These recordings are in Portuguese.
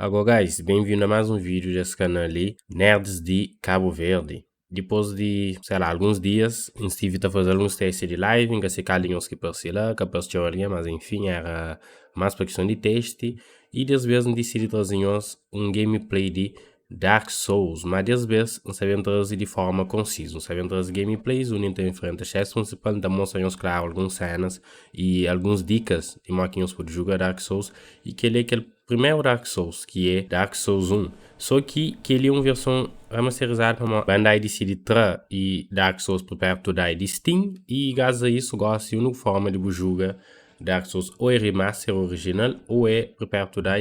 Agora, guys, bem-vindo a mais um vídeo desse canal ali, Nerds de Cabo Verde. Depois de, sei lá, alguns dias, estive a fazer alguns testes de live, que se calinhos que passei lá, que passei teoria, mas enfim, era mais para questão de teste. E dessa vez decidi trazer um gameplay de Dark Souls, mas dessa vez não sabia trazer de forma concisa, não sabia trazer gameplays, o Nintendo enfrenta chefe principal, da mostramos claro algumas cenas e algumas dicas de máquinas para jogar Dark Souls, e que ele é aquele primeiro Dark Souls, que é Dark Souls 1. Só que ele é uma versão remasterizada para uma Bandai decide tra e Dark Souls por perto da de Steam, e graças a isso gosto de uma forma de jogar Dark Souls ou é remaster original ou é por perto da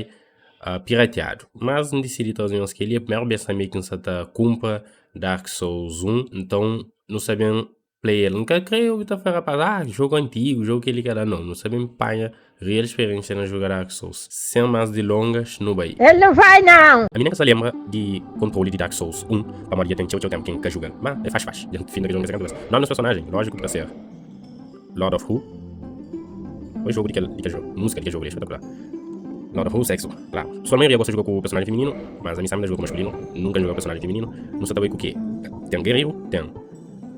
pirateado. Mas não decidi trazer uns que ele é a primeira vez também que você compra Dark Souls 1, então não sabem play ele. Nunca creio que está para jogo antigo, jogo que ele quer não sabem paia real experiência na jogar Dark Souls. Sem mais delongas, no aí. Ele não vai não! A menina que se lembra de controle de Dark Souls 1, para morir tem teu tempo quem quer jogar. Mas é faz. Dentro fim da jogo não nos personagens, lógico para ser Lord of Who. O jogo de que jogo, música de que jogo é espetacular. Lord of Who, sexo, claro. Sua maioria gosta de jogar com o personagem feminino, mas a mim sabe jogar com o masculino, nunca joga com o personagem feminino. Não sabe com o quê? Tem um guerreiro, tem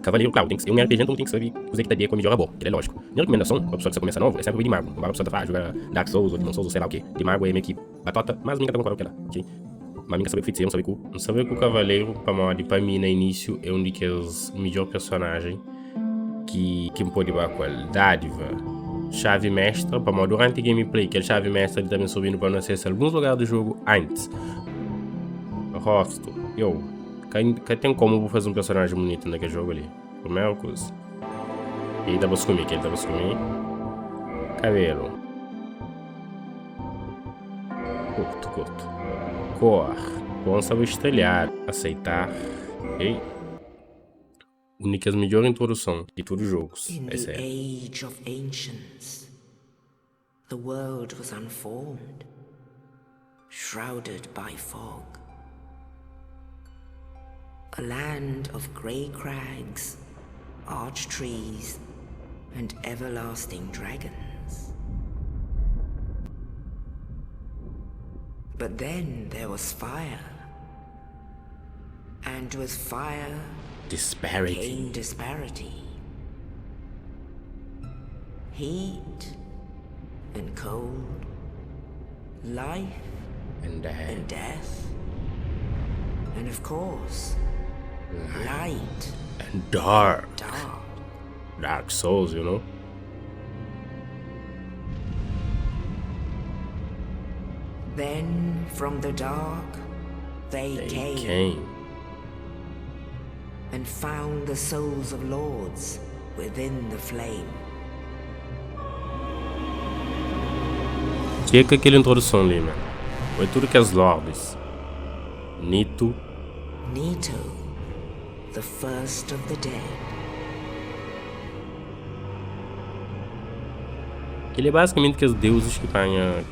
cavaleiro, claro, tem que ser um RPG, então tem que saber usar que tá dia com a melhor boa, que é lógico. Minha recomendação para a pessoa que começa novo é sempre o de mago. Agora a pessoa tá jogar Dark Souls ou Demon Souls ou sei lá o que. De mago é meio que batata, mas minha tá com qualquer ok? Mas minha saber o feiticeiro, não saber que o cavaleiro, para mim, no início, é um daqueles melhor personagem que pode ir com a dádiva. Chave mestra, para modo durante o gameplay, que a chave mestra ele também subindo para não acessar alguns lugares do jogo antes. Rosto, que tem como vou fazer um personagem bonito naquele jogo ali. Primeira coisa. Ele tava comigo, cabelo. Curto. Cor. Bom saber estrelhar, aceitar. Ok? Únicas melhor introdução de todos os jogos. In the age of ancients, the world was unformed, shrouded by fog. A land of grey crags, arch trees, and everlasting dragons. But then there was fire, and with fire came disparity. Heat and cold, life and death, and of course, light and dark. Dark Souls, you know? Then from the dark, they came and found the souls of lords within the flame. Checa aquela introdução ali, mano. Foi tudo que as lords. Nito, the first of the dead. ele é basicamente que os deuses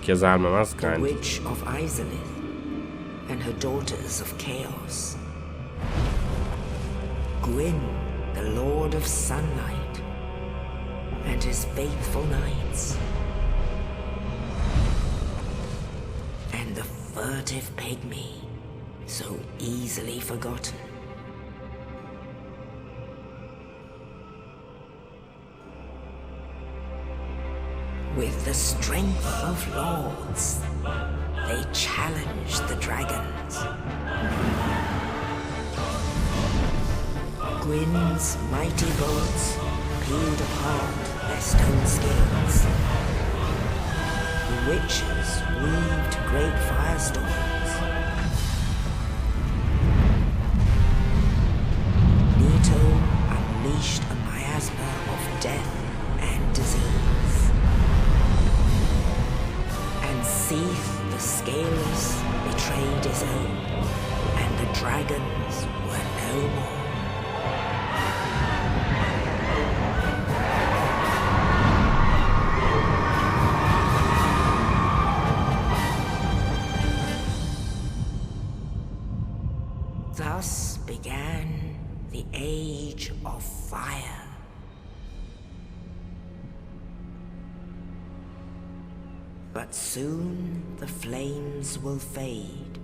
que as armas mais The grandes. witch of Izalith and her daughters of chaos. Gwyn, the lord of sunlight and his faithful knights. And the furtive pygmy, so easily forgotten. With the strength of lords, they challenged the dragons. Gwyn's mighty bolts peeled apart their stone scales. The witches weaved great firestorms. Nito unleashed a miasma of death and disease. And Seath the Scaleless betrayed his own, and the dragons were no more. Thus began the Age of Fire. But But soon the flames will fade,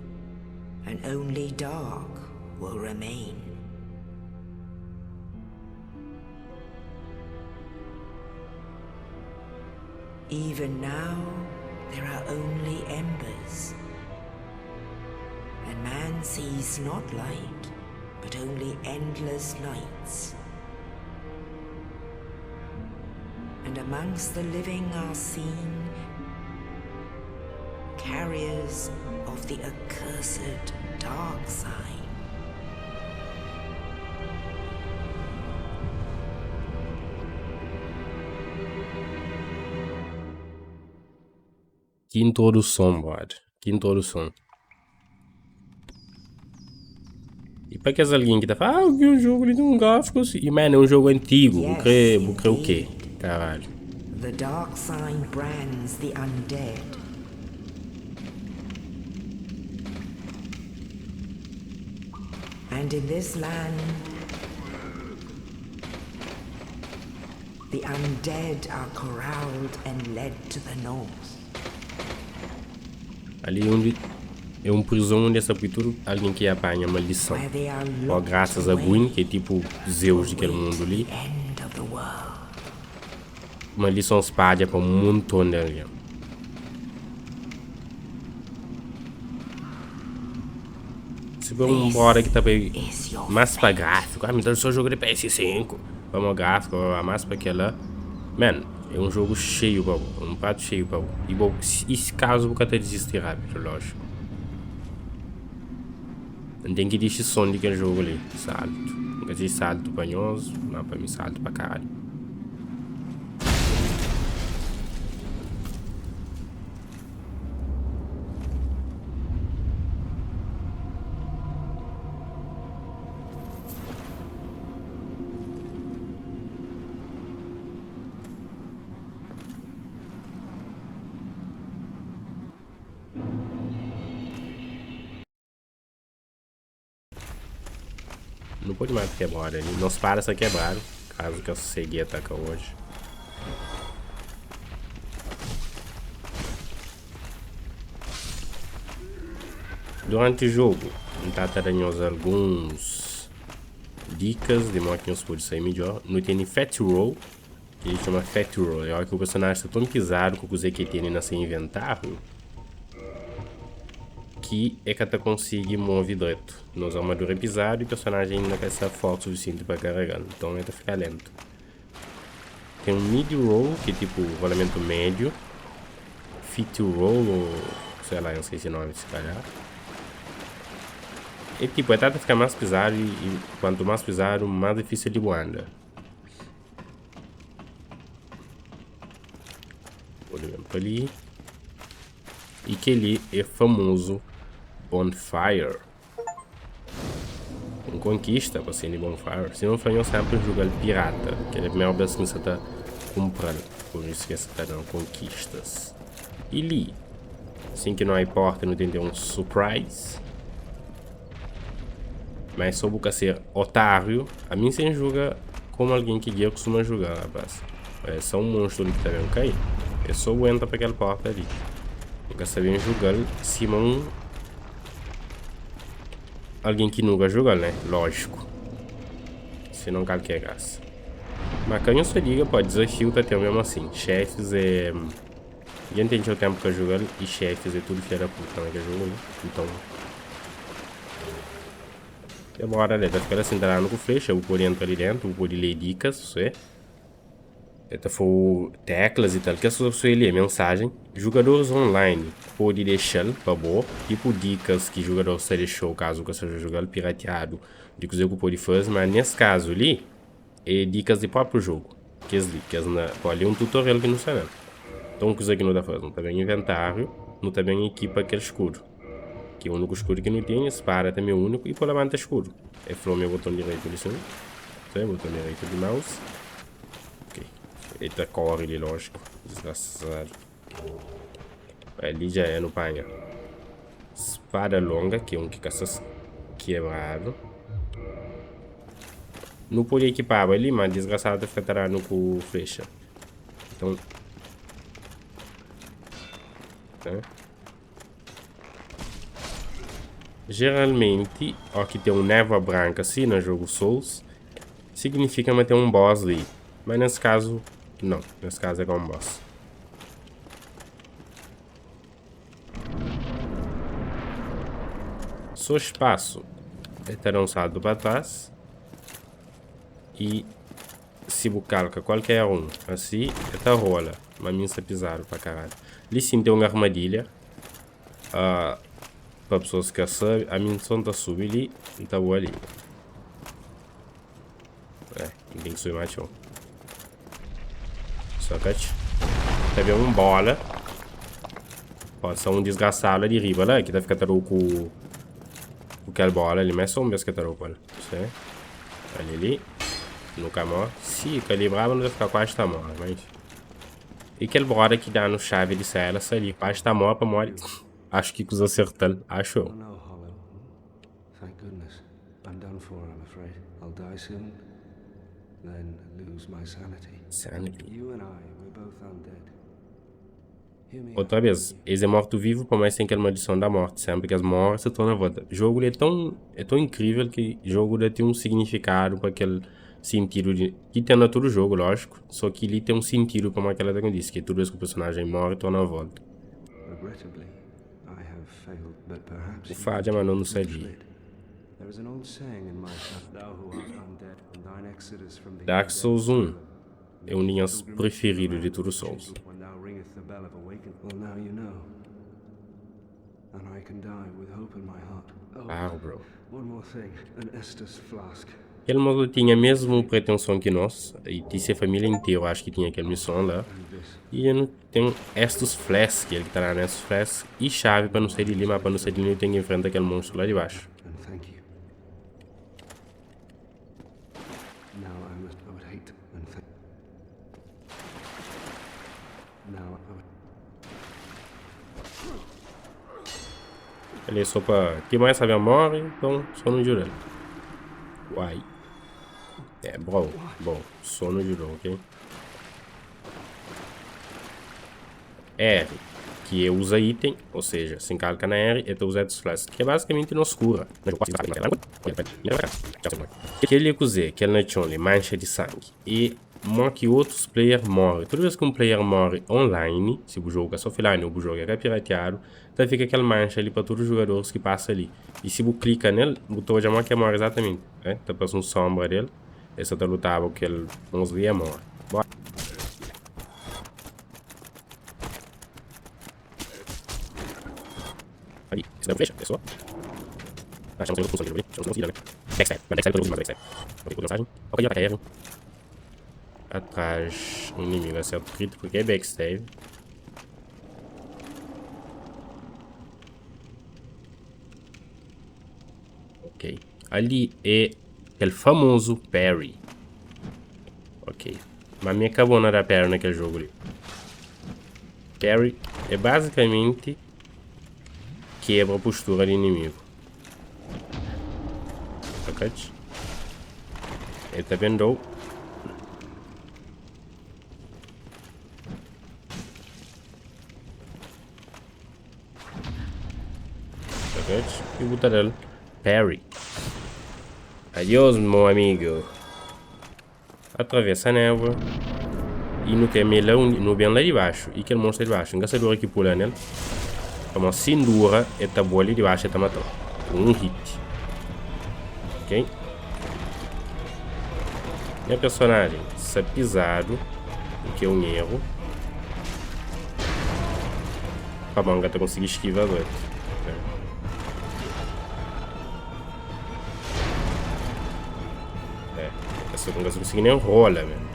and only dark will remain. Even now, there are only embers, and man sees not light, but only endless nights. And amongst the living are seen carriers of the accursed dark sign. Que introdução, brother. Que introdução. E para que alguém que tá falando, que um jogo de gráfico assim. E, mano, é um jogo antigo. Vou crer o quê? Caralho. The dark sign brands the undead. And in this land, the undead are corralled and led to the north. Ali onde é uma prisão onde essa cultura alguém que apanha uma lição. Ou graças a Gwyn, que é tipo Zeus daquele mundo ali. Uma lição espalha para um montão de alguém. Se for um bora que tá bem mais para gráfico, me dá só jogo de PS5. Vamos gráfico, mais para aquela. Man, é um jogo cheio, babu. Um prato cheio, babu. E se caso você até desistir rápido, lógico. Não tem que deixar som daquele jogo ali. Salto. Nunca sei salto panhoso. Não, para mim salto para caralho. Não pode mais quebrar ali. Não se para essa quebrar. Caso que eu segui atacar hoje. Durante o jogo, tentaremos alguns dicas de modo que nós podemos sair melhor. Não tem Fat Roll, que ele chama Fat Roll. É hora que o personagem está tão pisado com o que tem nesse inventário que é que até consegue mover direto. Nos armadura pisado e o personagem ainda quer ser forte o suficiente para carregar. Então ele fica lento. Tem um Mid Roll, que é tipo rolamento médio. Fit Roll, ou sei lá, não sei se nome se calhar. E tipo, é ficar mais pesado e quanto mais pesado, mais difícil de anda. Olhando para ali. E que ele é famoso Bonfire. Um conquista para ser de Bonfire. Se não for, eu sempre jogar pirata, que é a primeira vez que você está comprando. Por isso que você está dando conquistas. E ali, assim que não há porta, não tem um surprise. Mas só porque ser otário, a mim sem joga como alguém que eu costuma jogar, rapaz. É só um monstro ali que tá vendo cair. É só entra para aquela porta ali. Nunca sabia jogar Simão. Alguém que nunca joga, né? Lógico. Se não qualquer graça. Mas quando você diga, pode desafio tá até mesmo assim. Chefes é. Já entendi o tempo que eu jogo e chefes é tudo filha da puta, né? Que eu jogo, né? Então. E agora, né? Tá ficando assim, tá com flecha. Eu vou entrar ali dentro, eu vou ler dicas, isso é. Esta foi teclas e tal, que é só ler mensagem. Jogadores online pode deixar para boa, tipo dicas que jogador se deixou caso você seja jogando pirateado, de que você pode fazer, mas nesse caso ali, é dicas do próprio jogo. Que pode ler um tutorial que não sabe. Então, o que você não está fazendo? Não está bem inventário, não está bem equipa aquele escudo. Que é o único escudo que não tem, espada também é o único, e por levanta escudo. É flor meu botão direito ali, sim. Botão direito de mouse. Eita, corre ali, lógico. Desgraçado. Ali já é no panha. Espada longa, que é um que caça quebrado. Não pode equipar ali, mas desgraçado fica tarado com flecha. Então. Certo? Geralmente, ó, que tem um névoa branca assim no jogo Souls, significa que tem um boss ali. Mas nesse caso, não. Nesse caso é com um boss. Só espaço é ter lançado para trás. E se bucalca qualquer um assim, é rola. Mas minha se pisaram para caralho. Ali sim tem uma armadilha. Para pessoas que sabem, a minha som tá subindo ali e tá boa ali. Tem que subir mais chão. Só que tá vendo um bola. Pode ser um desgraçado ali de riba lá, que tá ficando com aquela bola ali, mas só um vez que tá roupa. Certo? Ali. Nunca morre. Se calibrar, não vai ficar quase tá morre, mas. E aquele bola que dá no chave de cela, ali, quase tá morre pra morrer. Acho que os acertando, acho. Oh no, Hollow. Thank goodness. I'm done for, I'm afraid. I'll die soon, then lose my sanity. Sanity. You and I, we're both undead. Hear me Outra vez, eles é morto-vivo, por mais tem aquela maldição da morte, sempre que as mortes se tornam volta. O jogo é tão incrível que o jogo tem um significado para aquele sentido de... que tem na todo o jogo, lógico, só que ele tem um sentido para aquela que eu disse, que toda vez que o personagem morre, torna a volta. Regrettably, I have failed, but perhaps O Fádia, mas não sabia. there is an old saying in my thou who art undead, and thine exodus from the Dark Souls 1 é um linha preferido de todos os Souls. when thou ringeth the bell of awakening. Well, now you know. And I can die with hope in my heart. Oh, Bro. one more thing, an Estus flask. Aquele modo tinha mesmo pretensão que nós, e disse a família inteira, acho que tinha aquela missão lá. E eu não tenho estes flasks, ele que tá lá nesses flasks, e chave para não sair de ali, mas para não sair de ali eu tenho que enfrentar aquele monstro lá de baixo. And thank you. Now I would hate and thank. Now I would. Ele é só para... Quem mais sabe a morre, então só não jura. Uai. Bom, só não jurou, ok? R, que usa item, ou seja, se encalca na R e tu usa esses flasks, que é basicamente não escura. Que ele é que ele não tinha mancha de sangue. E morre que outros players morrem. Toda vez que um player morre online, se o jogo é só offline ou o jogo é pirateado, então fica aquela mancha ali para todos os jogadores que passam ali. E se você clica nele, o botão já morre que morre exatamente. Tá passando sombra dele. Essa tá lutava que ele monstro ia morre. Bora. Ali, isso é flecha, é só. Chamamos de função ali, chamamos de backstab, mas backstab eu mais backstab. Ok, por mensagem. Ok, ataque aéreo. Atrás, o inimigo acerta crítico, porque é backstab. Ok. Ali é aquele famoso parry. Ok. Mas me acabou na parry naquele jogo ali. Parry é basicamente quebra a postura do inimigo. Ok? Ele tá vendo. Ok? E botar ele. Parry. Adiós, meu amigo. Atravessa a névoa. E no que é melhor, no bem lá de baixo. E aquele monstro de baixo. Um caçador que pula nele. Uma cintura e tá boa ali de baixo e tá matando. Um hit. Ok? Minha personagem se pisado. O que é um erro. A manga tá conseguindo esquivar do outro. Essa não consegui nem rola, velho.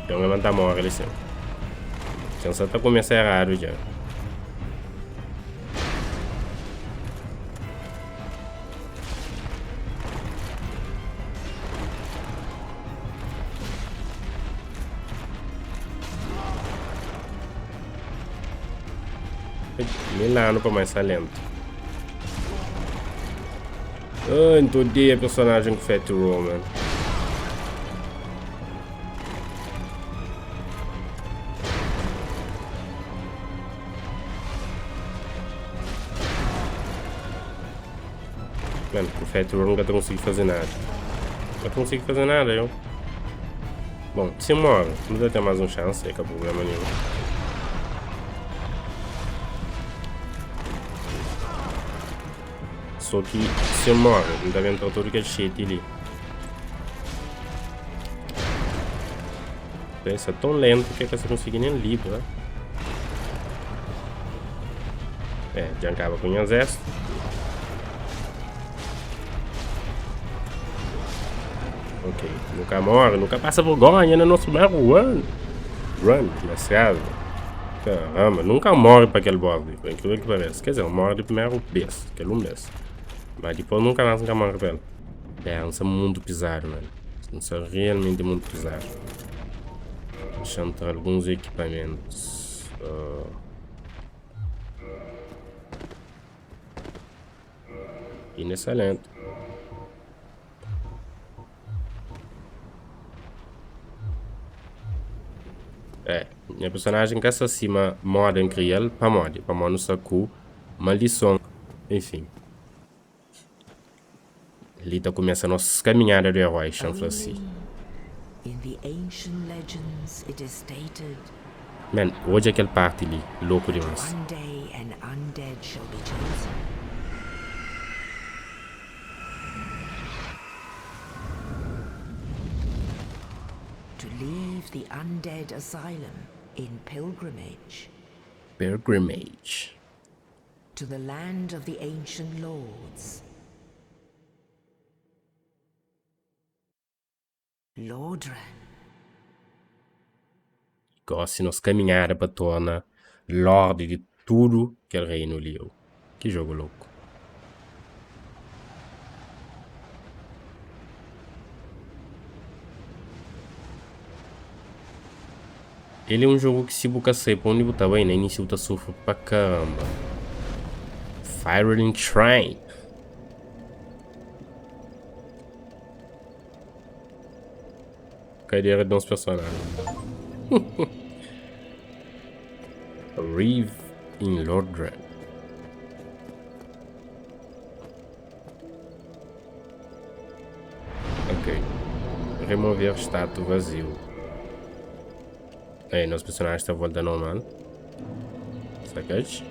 Então vai mandar morre ali sempre. Então só tá começando errado já. Milano para mais lento. Ah, então odeio a personagem com Fat Roman. Mano, com o Fat Roll nunca consigo fazer nada. Não consigo fazer nada, eu. Bom, se eu morro, não dá até mais um chance, é que é problema nenhum. Só que se eu morro, não dá vendo todo aquele shit ali. Isso é tão lento que você consegue nem livre, né? É, já acaba com o exército. Ok, nunca morre, nunca passa vergonha no nosso primeiro run. Run, desgraçado. Caramba, nunca morre para aquele borde, por incrível que pareça. Quer dizer, morre de primeiro vez, aquele mês. Mas depois nunca morre para ele. É, não é muito bizarro, mano. Não é realmente muito bizarro. Deixa-me ter alguns equipamentos. Inexcelente. É, minha personagem que essa cima moda em criar para mod no saco maldição, enfim. Ali tá começa a nossa caminhada do herói, chanfla assim. In the ancient legends, it is stated, Man, hoje aquele parte ali, louco demais. one day an undead shall be chosen. To leave the undead asylum in pilgrimage Pilgrimage. to the land of the ancient lords. Lordran. Gosta nos caminhada para tornar Lorde de tudo que ele reino liu. Que jogo louco. Ele é um jogo que se você sei para onde você vai, no início você sofre pra caramba. Firing Train. Cadeira de uns personagens. Reeve em Lordran. Ok. Remover status vazio. Aí, nosso personagem está à volta normal. Sacate?